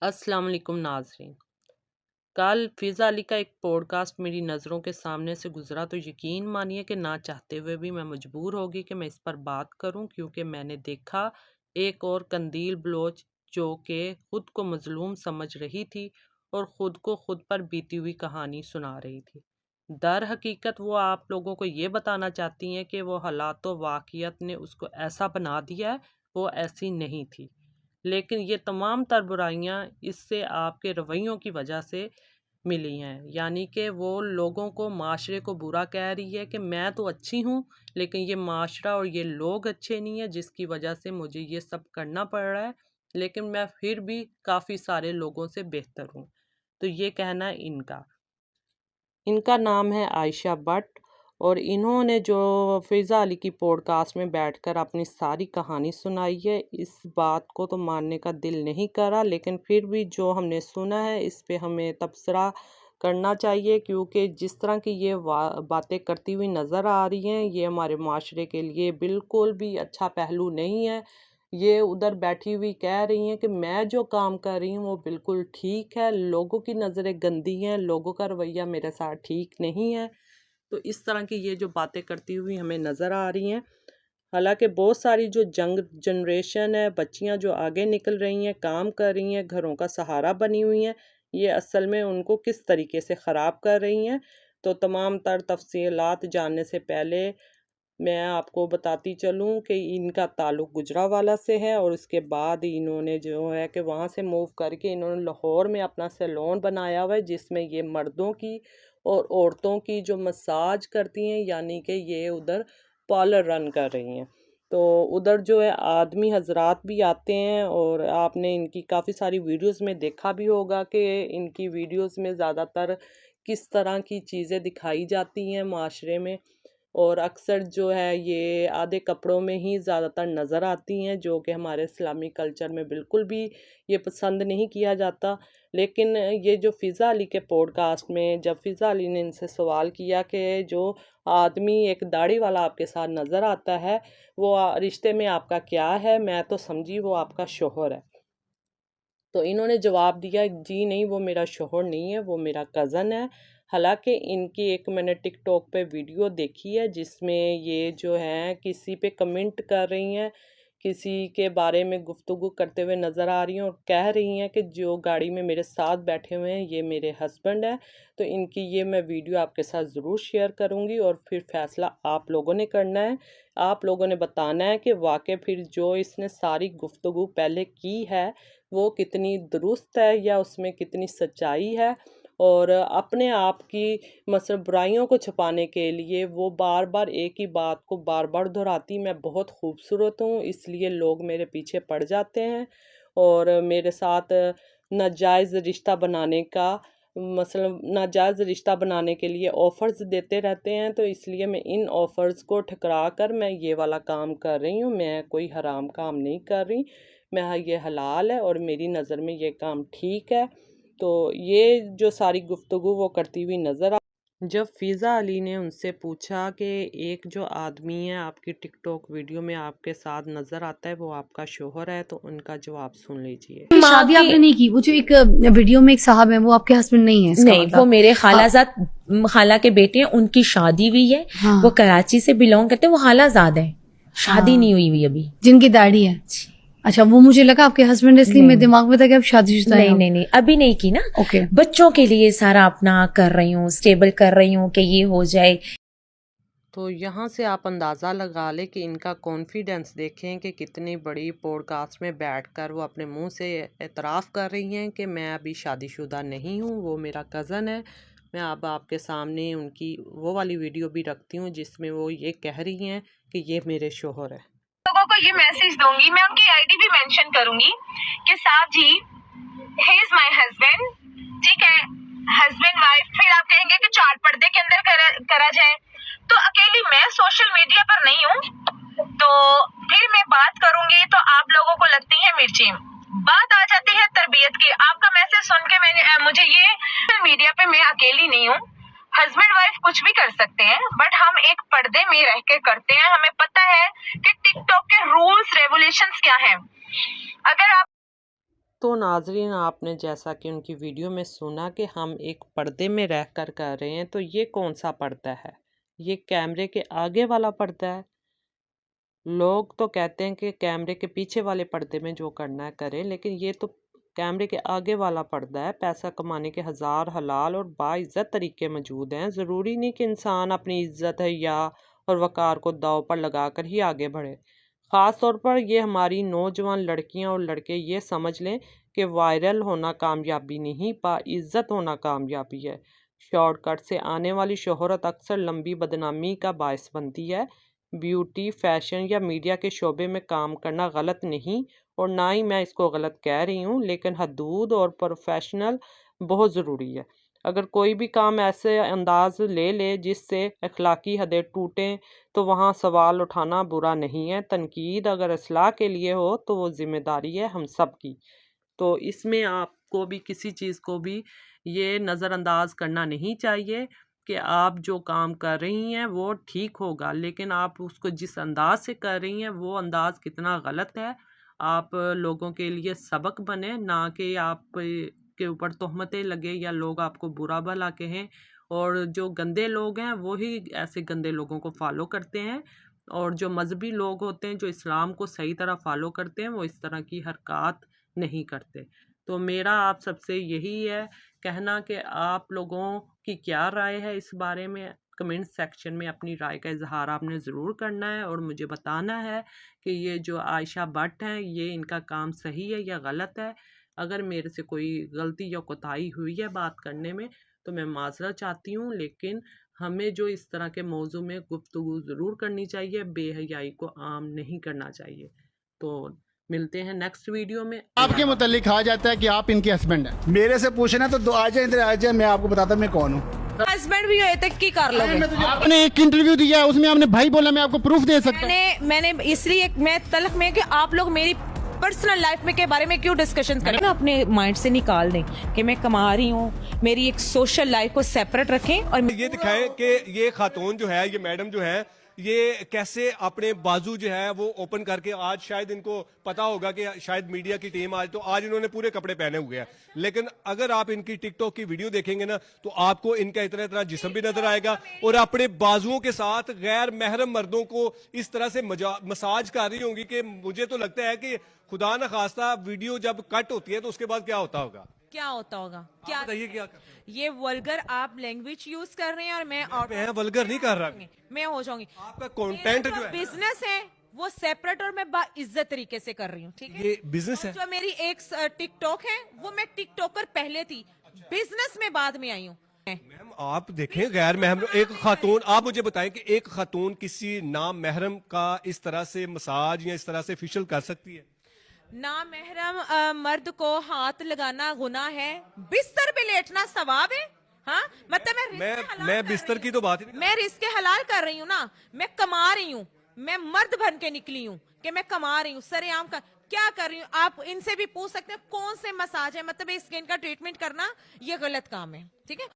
अस्सलाम वालेकुम नाज़रीन। कल फ़िज़ा अली का एक पॉडकास्ट मेरी नज़रों के सामने से गुज़रा तो यकीन मानिए कि ना चाहते हुए भी मैं मजबूर होगी कि मैं इस पर बात करूं, क्योंकि मैंने देखा एक और कंदील बलोच जो कि ख़ुद को मज़लूम समझ रही थी और ख़ुद को ख़ुद पर बीती हुई कहानी सुना रही थी। दर हकीकत वो आप लोगों को ये बताना चाहती हैं कि वो हालात व वाक़ियत ने उसको ऐसा बना दिया है, वो ऐसी नहीं थी। लेकिन ये तमाम तर बुराइयाँ इससे आपके रवैयों की वजह से मिली हैं, यानी कि वो लोगों को, माशरे को बुरा कह रही है कि मैं तो अच्छी हूँ लेकिन ये माशरा और ये लोग अच्छे नहीं हैं, जिसकी वजह से मुझे ये सब करना पड़ रहा है, लेकिन मैं फिर भी काफ़ी सारे लोगों से बेहतर हूँ। तो ये कहना है इनका। इनका नाम है आयशा भट्ट और इन्होंने जो फ़िज़ा अली की पॉडकास्ट में बैठकर अपनी सारी कहानी सुनाई है, इस बात को तो मानने का दिल नहीं करा, लेकिन फिर भी जो हमने सुना है इस पे हमें तबसरा करना चाहिए, क्योंकि जिस तरह की ये बातें करती हुई नज़र आ रही हैं, ये हमारे माशरे के लिए बिल्कुल भी अच्छा पहलू नहीं है। ये उधर बैठी हुई कह रही हैं कि मैं जो काम कर रही हूँ वो बिल्कुल ठीक है, लोगों की नज़रें गंदी हैं, लोगों का रवैया मेरे साथ ठीक नहीं है। तो इस तरह की ये जो बातें करती हुई हमें नज़र आ रही हैं। हालांकि बहुत सारी जो जंग जनरेशन है, बच्चियां जो आगे निकल रही हैं, काम कर रही हैं, घरों का सहारा बनी हुई हैं, ये असल में उनको किस तरीके से ख़राब कर रही हैं। तो तमाम तर तफसीलात जानने से पहले मैं आपको बताती चलूं कि इनका ताल्लुक़ गुजरांवाला से है और उसके बाद इन्होंने जो है कि वहाँ से मूव करके इन्होंने लाहौर में अपना सैलून बनाया हुआ है, जिसमें ये मर्दों की और औरतों की जो मसाज करती हैं, यानी कि ये उधर पार्लर रन कर रही हैं। तो उधर जो है आदमी हजरात भी आते हैं और आपने इनकी काफ़ी सारी वीडियोस में देखा भी होगा कि इनकी वीडियोस में ज़्यादातर किस तरह की चीज़ें दिखाई जाती हैं माशरे में, और अक्सर जो है ये आधे कपड़ों में ही ज़्यादातर नज़र आती हैं, जो कि हमारे इस्लामी कल्चर में बिल्कुल भी ये पसंद नहीं किया जाता। लेकिन ये जो फ़िज़ा अली के पॉडकास्ट में जब फ़िज़ा अली ने इनसे सवाल किया कि जो आदमी एक दाढ़ी वाला आपके साथ नज़र आता है, वो रिश्ते में आपका क्या है, मैं तो समझी वो आपका शौहर है। तो इन्होंने जवाब दिया, जी नहीं, वो मेरा शौहर नहीं है, वो मेरा कज़न है। हालांकि इनकी एक मैंने टिकटॉक पे वीडियो देखी है जिसमें ये जो हैं किसी पे कमेंट कर रही हैं, किसी के बारे में गुफ्तगू करते हुए नज़र आ रही हैं और कह रही हैं कि जो गाड़ी में मेरे साथ बैठे हुए हैं ये मेरे हस्बैंड हैं। तो इनकी ये मैं वीडियो आपके साथ ज़रूर शेयर करूंगी और फिर फ़ैसला आप लोगों ने करना है। आप लोगों ने बताना है कि वाकई फिर जो इसने सारी गुफ्तगू पहले की है वो कितनी दुरुस्त है या उसमें कितनी सच्चाई है, और अपने आप की मतलब बुराइयों को छुपाने के लिए वो बार बार एक ही बात को बार बार दोहराती, मैं बहुत खूबसूरत हूँ इसलिए लोग मेरे पीछे पड़ जाते हैं और मेरे साथ नाजायज़ रिश्ता बनाने का मतलब नाजायज़ रिश्ता बनाने के लिए ऑफ़र्स देते रहते हैं। तो इसलिए मैं इन ऑफ़र्स को ठुकरा कर मैं ये वाला काम कर रही हूँ, मैं कोई हराम काम नहीं कर रही, मैं ये हलाल है और मेरी नज़र में ये काम ठीक है। तो ये जो सारी गुफ्तगू वो करती हुई नज़र आ। जब फ़िज़ा अली ने उनसे पूछा कि एक जो आदमी है आपकी टिकटॉक वीडियो में आपके साथ नज़र आता है वो आपका शौहर है, तो उनका जवाब सुन लीजिए। शादी आपने नहीं की, वो जो एक वीडियो में एक साहब है वो आपके हस्बैंड नहीं है? इसका नहीं, मतलब वो मेरे खालाजाद खाला के बेटे हैं, उनकी शादी हुई है। हाँ। वो कराची से बिलोंग करते हैं, वो खालाजाद है, शादी हाँ। नहीं हुई हुई अभी। जिनकी दाढ़ी है। अच्छा, वो मुझे लगा आपके हस्बैंड, इसलिए मेरे दिमाग में था कि आप शादीशुदा हैं। नहीं नहीं, अभी नहीं की ना। ओके। बच्चों के लिए सारा अपना कर रही हूँ, स्टेबल कर रही हूँ कि ये हो जाए। तो यहाँ से आप अंदाज़ा लगा लें कि इनका कॉन्फिडेंस देखें कि कितनी बड़ी पॉडकास्ट में बैठकर वो अपने मुंह से एतराफ़ कर रही हैं कि मैं अभी शादीशुदा नहीं हूँ, वो मेरा कज़न है। मैं अब आपके सामने उनकी वो वाली वीडियो भी रखती हूँ जिसमें वो ये कह रही हैं कि ये मेरे शौहर है। लोगों को ये मैसेज दूंगी, मैं उनकी आईडी भी मेंशन करूंगी कि साहब जी, ही इज माय हस्बैंड, ठीक है, हस्बैंड वाइफ। फिर आप कहेंगे कि चार पर्दे के अंदर करा जाए, तो अकेली मैं सोशल मीडिया पर नहीं हूँ, तो फिर मैं बात करूंगी तो आप लोगों को लगती है मिर्ची। बात आ जाती है तरबियत की। आपका मैसेज सुन के मुझे ये सोशल मीडिया पे मैं अकेली नहीं हूँ, हस्बैंड वाइफ कुछ भी कर सकते हैं, बट हम एक पर्दे में रह के करते हैं। हमें पता है कि टिकटॉक के रूल्स रेगुलेशंस क्या हैं। अगर आप تو ناظرین آپ نے جیسا کہ ان کی ویڈیو میں سنا کہ ہم ایک پردے میں رہ کر رہے ہیں، تو یہ کون سا پردہ ہے؟ یہ کیمرے کے آگے والا پردہ ہے۔ لوگ تو کہتے ہیں کہ کیمرے کے پیچھے والے پردے میں جو کرنا ہے کریں، لیکن یہ تو کیمرے کے آگے والا پردہ ہے۔ پیسہ کمانے کے ہزار حلال اور باعزت طریقے موجود ہیں، ضروری نہیں کہ انسان اپنی عزت حیا اور وقار کو داؤ پر لگا کر ہی آگے بڑھے۔ خاص طور پر یہ ہماری نوجوان لڑکیاں اور لڑکے یہ سمجھ لیں کہ وائرل ہونا کامیابی نہیں، باعزت ہونا کامیابی ہے۔ شارٹ کٹ سے آنے والی شہرت اکثر لمبی بدنامی کا باعث بنتی ہے۔ بیوٹی، فیشن یا میڈیا کے شعبے میں کام کرنا غلط نہیں، اور نہ ہی میں اس کو غلط کہہ رہی ہوں، لیکن حدود اور پروفیشنل بہت ضروری ہے۔ اگر کوئی بھی کام ایسے انداز لے جس سے اخلاقی حدیں ٹوٹیں تو وہاں سوال اٹھانا برا نہیں ہے۔ تنقید اگر اصلاح کے لیے ہو تو وہ ذمہ داری ہے ہم سب کی۔ تو اس میں آپ کو بھی کسی چیز کو بھی یہ نظر انداز کرنا نہیں چاہیے کہ آپ جو کام کر رہی ہیں وہ ٹھیک ہوگا، لیکن آپ اس کو جس انداز سے کر رہی ہیں وہ انداز کتنا غلط ہے۔ آپ لوگوں کے لیے سبق بنے، نہ کہ آپ کے اوپر تہمتیں لگے یا لوگ آپ کو برا بھلا کہیں۔ اور جو گندے لوگ ہیں وہی ایسے گندے لوگوں کو فالو کرتے ہیں، اور جو مذہبی لوگ ہوتے ہیں جو اسلام کو صحیح طرح فالو کرتے ہیں وہ اس طرح کی حرکات نہیں کرتے۔ تو میرا آپ سب سے یہی ہے کہنا کہ آپ لوگوں کی کیا رائے ہے اس بارے میں، کمنٹ سیکشن میں اپنی رائے کا اظہار آپ نے ضرور کرنا ہے، اور مجھے بتانا ہے کہ یہ جو عائشہ بٹ ہیں یہ ان کا کام صحیح ہے یا غلط ہے۔ اگر میرے سے کوئی غلطی یا کوتاہی ہوئی ہے بات کرنے میں تو میں معذرت چاہتی ہوں، لیکن ہمیں جو اس طرح کے موضوع میں گفتگو ضرور کرنی چاہیے، بے حیائی کو عام نہیں کرنا چاہیے۔ تو ملتے ہیں نیکسٹ ویڈیو میں۔ آپ کے متعلق کہا جاتا ہے کہ آپ ان کے ہسبینڈ ہیں۔ میرے سے پوچھنا تو آ جائیں ادھر آ جائیں، میں آپ کو بتاتا ہوں میں کون ہوں۔ ہسبینڈ بھی ہوئے تک کی کر لو گے؟ آپ نے ایک انٹرویو دیا اس میں آپ نے بھائی بولا، میں آپ کو پروف دے سکتا ہوں۔ میں نے اس لیے میں تلخ میں کہ آپ لوگ میری پرسنل لائف میں کے بارے میں کیوں ڈسکشن کریں؟ نا اپنے مائنڈ سے نکال دیں کہ میں کما رہی ہوں، میری ایک سوشل لائف کو سیپریٹ رکھیں، اور یہ دکھائیں کہ یہ خاتون جو ہے، یہ میڈم جو ہے، یہ کیسے اپنے بازو جو ہے وہ اوپن کر کے، آج شاید ان کو پتا ہوگا کہ شاید میڈیا کی ٹیم آج انہوں نے پورے کپڑے پہنے ہوئے ہیں، لیکن اگر آپ ان کی ٹک ٹاک کی ویڈیو دیکھیں گے نا تو آپ کو ان کا اتنا جسم بھی نظر آئے گا، اور اپنے بازوؤں کے ساتھ غیر محرم مردوں کو اس طرح سے مساج کر رہی ہوں گی کہ مجھے تو لگتا ہے کہ خدا نہ خواستہ ویڈیو جب کٹ ہوتی ہے تو اس کے بعد کیا ہوتا ہوگا؟ کیا ہوتا ہوگا؟ کیا بتائیے کیا یہ ولگر آپ لینگویج یوز کر رہے ہیں، اور میں ولگر نہیں کر رہا، میں ہو جاؤں گی۔ آپ کا کانٹینٹ جو ہے بزنس ہے وہ سیپریٹ اور میں باعزت طریقے سے کر رہی ہوں، ٹھیک ہے؟ یہ بزنس ہے۔ جو میری ایک ٹک ٹاک ہے وہ میں ٹک ٹاکر پہلے تھی، بزنس میں بعد میں آئی ہوں۔ میم آپ دیکھیں غیر محرم ایک خاتون، آپ مجھے بتائیں کہ ایک خاتون کسی نام محرم کا اس طرح سے مساج یا اس طرح سے فیشل کر سکتی ہے؟ نامحرم مرد کو ہاتھ لگانا گناہ ہے، بستر پہ لیٹنا ثواب ہے۔ ہاں مطلب میں بستر کی تو بات ہی نہیں، میں رزق حلال کر رہی ہوں نا، میں کما رہی ہوں، میں مرد بن کے نکلی ہوں کہ میں کما رہی ہوں، سر عام کا کیا کر رہی ہوں۔ آپ ان سے بھی پوچھ سکتے ہیں کون سے مساج ہے، مطلب اسکن کا ٹریٹمنٹ کرنا یہ غلط کام ہے، ٹھیک ہے۔